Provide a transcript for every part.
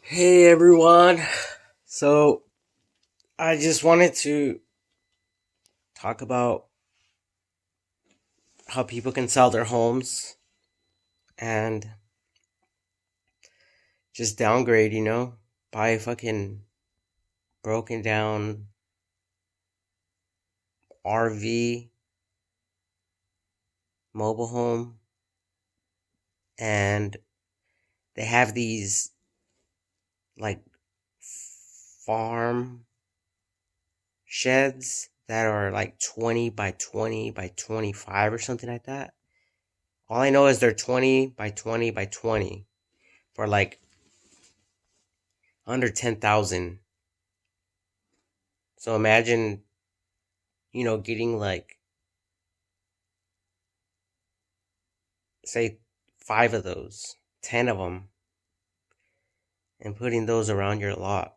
Hey everyone. So, I just wanted to talk about how people can sell their homes and just downgrade, buy a fucking broken down RV mobile home, and they have these like farm sheds that are like 20 by 20 by 25 or something like that. All I know is they're 20 by 20 by 20 for like under 10,000. So imagine, getting like, say, five of those, 10 of them, and putting those around your lot.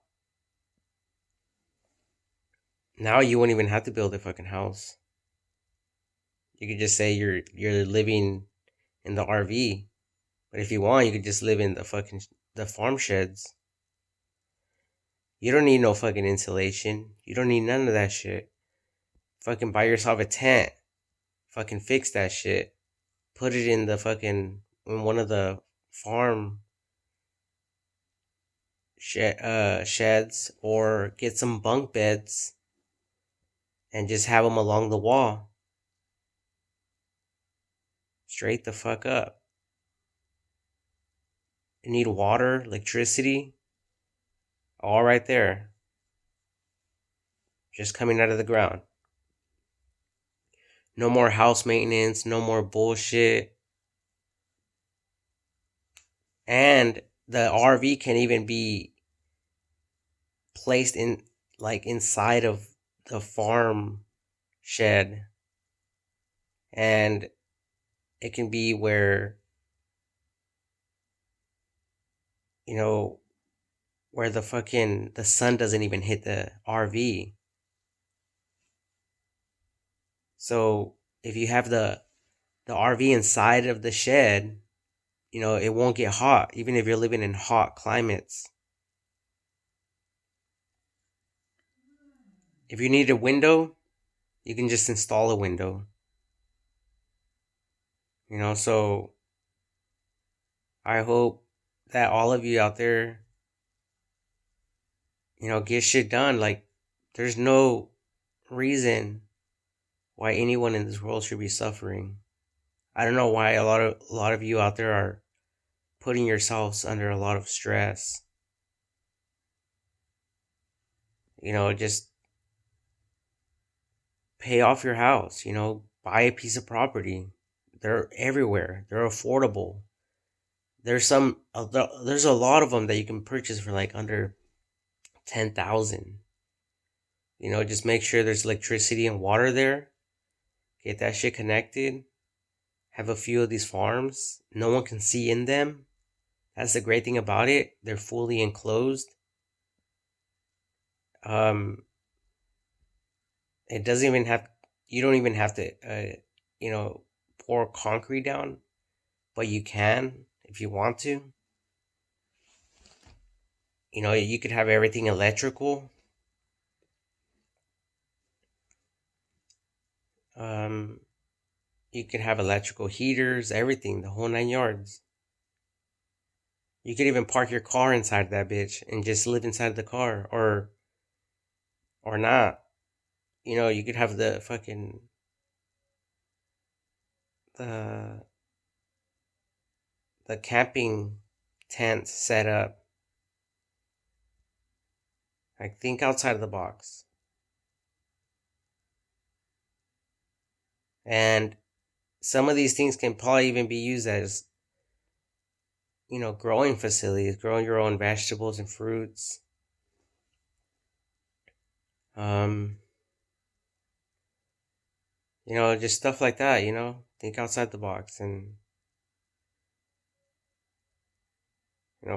Now you won't even have to build a fucking house. You could just say you're living in the RV, but if you want, you could just live in the farm sheds. You don't need no fucking insulation. You don't need none of that shit. Fucking buy yourself a tent. Fucking fix that shit. Put it in in one of the farm sheds, or get some bunk beds and just have them along the wall. Straight the fuck up. You need water, electricity, all right there. Just coming out of the ground. No more house maintenance, no more bullshit. And the RV can even be placed in inside of the farm shed. And it can be where, you know, where the sun doesn't even hit the RV. So if you have the RV inside of the shed, it won't get hot, even if you're living in hot climates. If you need a window, you can just install a window. So I hope that all of you out there, get shit done. Like, there's no reason why anyone in this world should be suffering. I don't know why a lot of you out there are putting yourselves under a lot of stress. Just pay off your house, buy a piece of property. They're everywhere. They're affordable. There's a lot of them that you can purchase for like under 10,000. Just make sure there's electricity and water there. Get that shit connected. Have a few of these farms. No one can see in them. That's the great thing about it. They're fully enclosed. Um, it doesn't even have. You don't even have to, pour concrete down, but you can if you want to. You could have everything electrical. Um, you could have electrical heaters, everything, the whole nine yards. You could even park your car inside that bitch and just live inside the car, or not. You could have the the camping tent set up. Like, think outside of the box. And some of these things can probably even be used as, growing facilities, growing your own vegetables and fruits. Um, just stuff like that, think outside the box and,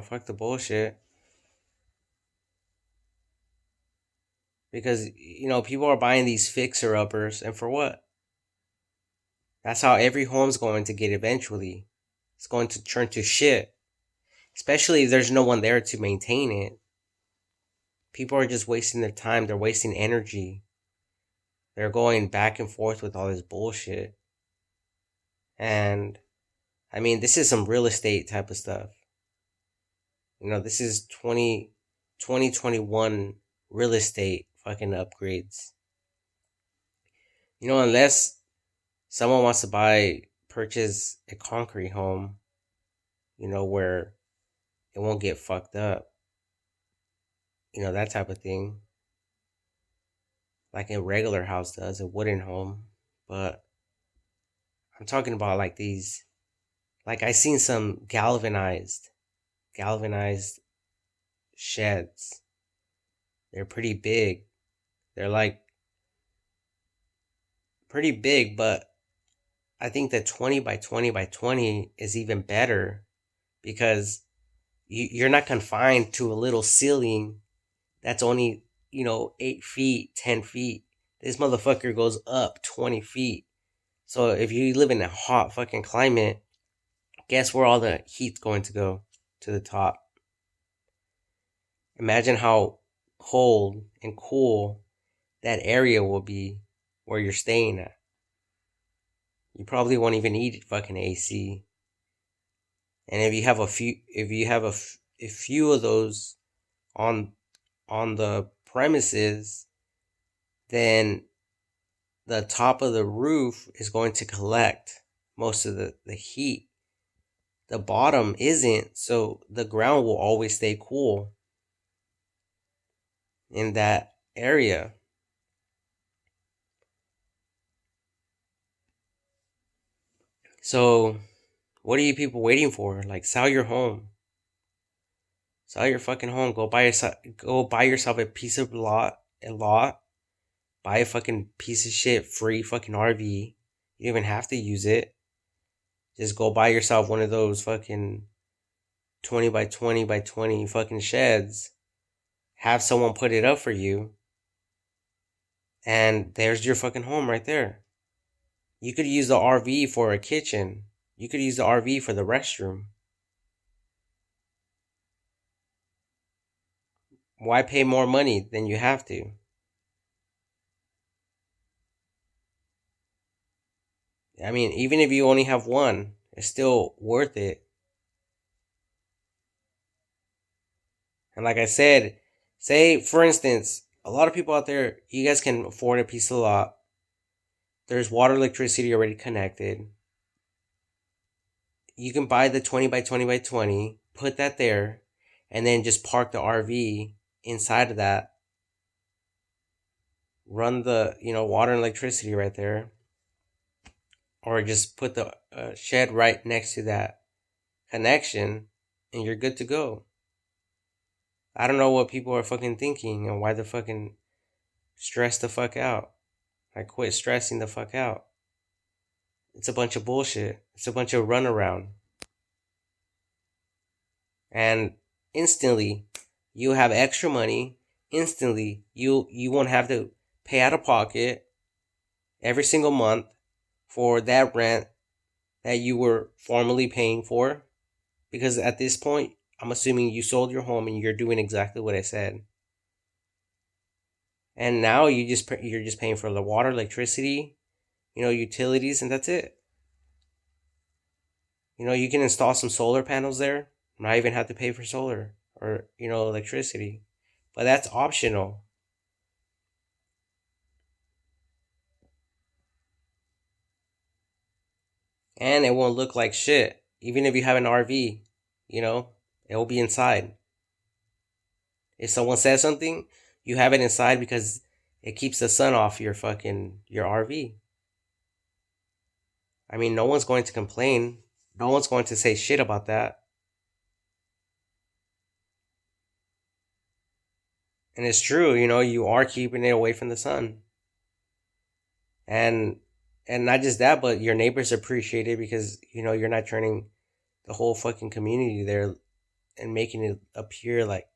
fuck the bullshit. Because, people are buying these fixer uppers, and for what? That's how every home's going to get eventually. It's going to turn to shit. Especially if there's no one there to maintain it. People are just wasting their time. They're wasting energy. They're going back and forth with all this bullshit. And I mean, this is some real estate type of stuff. This is 2021 real estate fucking upgrades. Unless someone wants to purchase a concrete home, where it won't get fucked up, that type of thing. Like a regular house does, a wooden home. But I'm talking about like these, like I seen some galvanized sheds. They're pretty big. They're like pretty big, but I think the 20 by 20 by 20 is even better because you're not confined to a little ceiling that's only, 8 feet, 10 feet. This motherfucker goes up 20 feet. So if you live in a hot fucking climate, guess where all the heat's going to go? To the top. Imagine how cold and cool that area will be where you're staying at. You probably won't even need fucking AC. And if you have a few of those on the premises, then the top of the roof is going to collect most of the heat. The bottom isn't, so the ground will always stay cool in that area. So, what are you people waiting for? Like, sell your home. Sell your fucking home. Go buy yourself a piece of a lot. Buy a fucking piece of shit free fucking RV. You don't even have to use it. Just go buy yourself one of those fucking 20 by 20 by 20 fucking sheds. Have someone put it up for you. And there's your fucking home right there. You could use the RV for a kitchen. You could use the RV for the restroom. Why pay more money than you have to? I mean, even if you only have one, it's still worth it. And like I said, say for instance, a lot of people out there, you guys can afford a piece of lot. There's water, electricity already connected. You can buy the 20 by 20 by 20, put that there, and then just park the RV inside of that. Run the, water and electricity right there. Or just put the shed right next to that connection, and you're good to go. I don't know what people are fucking thinking and why they're fucking stressed the fuck out. Like, quit stressing the fuck out. It's a bunch of bullshit. It's a bunch of runaround. And instantly, you have extra money. Instantly, you won't have to pay out of pocket every single month for that rent that you were formerly paying for. Because at this point, I'm assuming you sold your home and you're doing exactly what I said. And now you're just paying for the water, electricity, utilities, and that's it. You can install some solar panels there. Not even have to pay for solar or electricity, but that's optional. And it won't look like shit, even if you have an RV. It will be inside. If someone says something, you have it inside because it keeps the sun off your RV. I mean, no one's going to complain. No one's going to say shit about that. And it's true, you are keeping it away from the sun. And not just that, but your neighbors appreciate it because, you're not turning the whole fucking community there and making it appear like,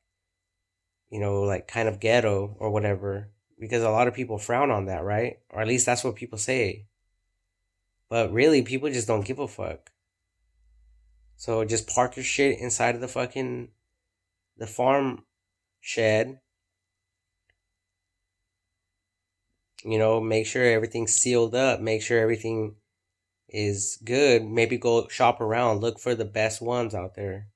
like kind of ghetto or whatever. Because a lot of people frown on that, right? Or at least that's what people say. But really, people just don't give a fuck. So just park your shit inside of the farm shed. Make sure everything's sealed up. Make sure everything is good. Maybe go shop around, look for the best ones out there.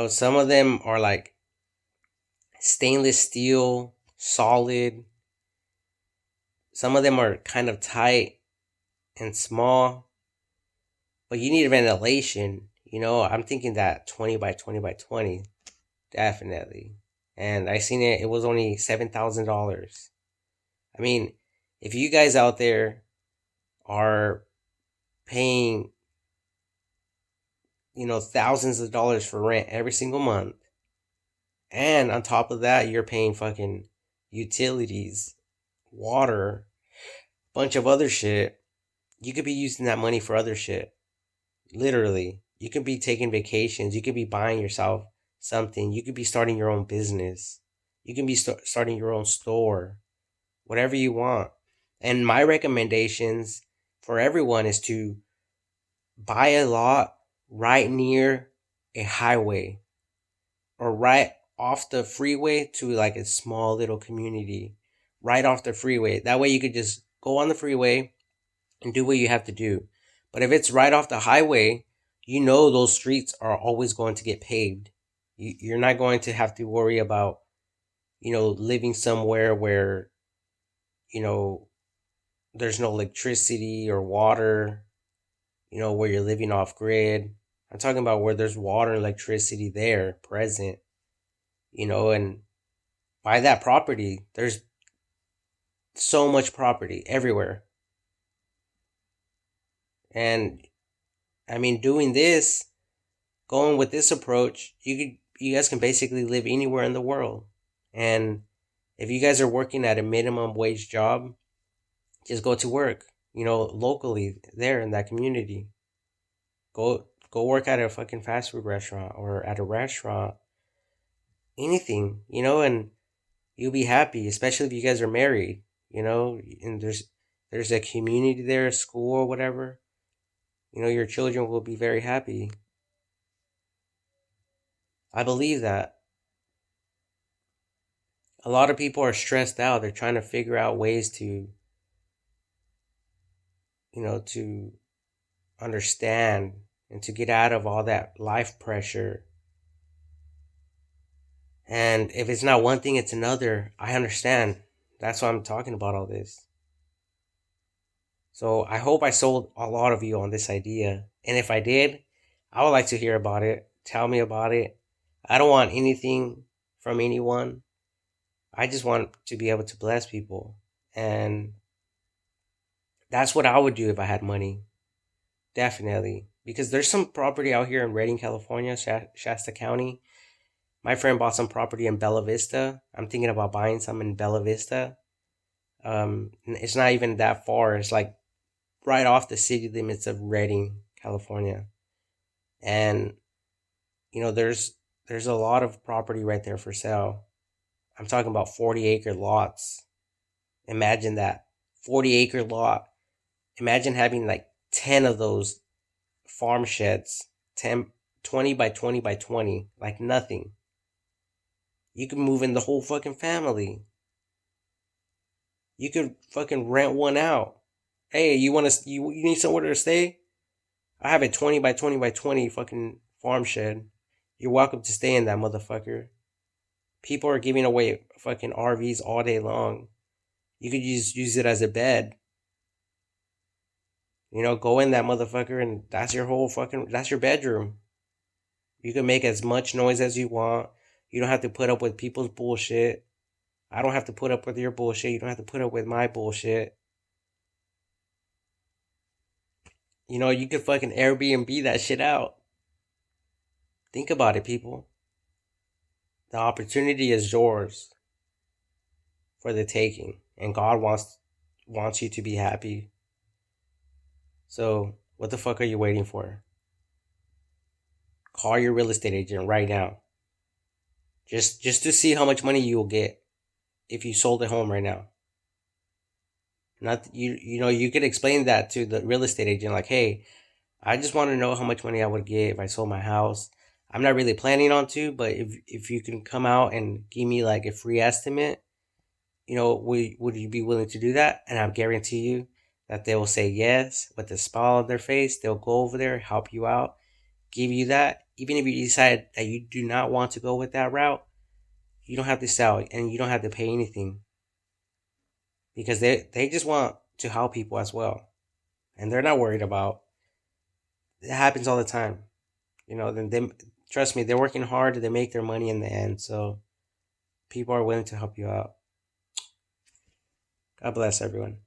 Some of them are like stainless steel, solid. Some of them are kind of tight and small, but you need ventilation. I'm thinking that 20 by 20 by 20, definitely. And I seen it was only $7,000. I mean, if you guys out there are paying, thousands of dollars for rent every single month, and on top of that, you're paying fucking utilities, water, bunch of other shit, you could be using that money for other shit. Literally. You could be taking vacations. You could be buying yourself something. You could be starting your own business. You can be starting your own store. Whatever you want. And my recommendations for everyone is to buy a lot right near a highway or right off the freeway to like a small little community right off the freeway. That way you could just go on the freeway and do what you have to do. But if it's right off the highway, those streets are always going to get paved. You're not going to have to worry about, living somewhere where, you know, there's no electricity or water, where you're living off grid. I'm talking about where there's water and electricity there present, and buy that property. There's so much property everywhere. And I mean, doing this, going with this approach, you guys can basically live anywhere in the world. And if you guys are working at a minimum wage job, just go to work, locally there in that community. Go work at a fucking fast food restaurant or at a restaurant, anything, and you'll be happy, especially if you guys are married, and there's a community there, a school or whatever. Your children will be very happy. I believe that. A lot of people are stressed out. They're trying to figure out ways to understand and to get out of all that life pressure. And if it's not one thing, it's another. I understand. That's why I'm talking about all this. So I hope I sold a lot of you on this idea. And if I did, I would like to hear about it. Tell me about it. I don't want anything from anyone. I just want to be able to bless people. And that's what I would do if I had money. Definitely. Because there's some property out here in Redding, California, Shasta County. My friend bought some property in Bella Vista. I'm thinking about buying some in Bella Vista. It's not even that far. It's like right off the city limits of Redding, California. And there's a lot of property right there for sale. I'm talking about 40-acre lots. Imagine that. 40-acre lot. Imagine having like 10 of those farm sheds. 20 by 20 by 20. Like nothing. You could move in the whole fucking family. You could fucking rent one out. Hey, you need somewhere to stay? I have a 20 by 20 by 20 fucking farm shed. You're welcome to stay in that motherfucker. People are giving away fucking RVs all day long. You could just use it as a bed. Go in that motherfucker and that's your bedroom. You can make as much noise as you want. You don't have to put up with people's bullshit. I don't have to put up with your bullshit. You don't have to put up with my bullshit. You could fucking Airbnb that shit out. Think about it, people. The opportunity is yours for the taking. And God wants you to be happy. So, what the fuck are you waiting for? Call your real estate agent right now. Just to see how much money you will get if you sold a home right now. Not you could explain that to the real estate agent like, "Hey, I just want to know how much money I would get if I sold my house. I'm not really planning on to, but if you can come out and give me like a free estimate, would you be willing to do that? And I guarantee you that they will say yes with a smile on their face. They'll go over there, help you out, give you that. Even if you decide that you do not want to go with that route, you don't have to sell and you don't have to pay anything because they just want to help people as well, and they're not worried about. It happens all the time. Then they trust me, they're working hard. They make their money in the end, so people are willing to help you out. God bless everyone.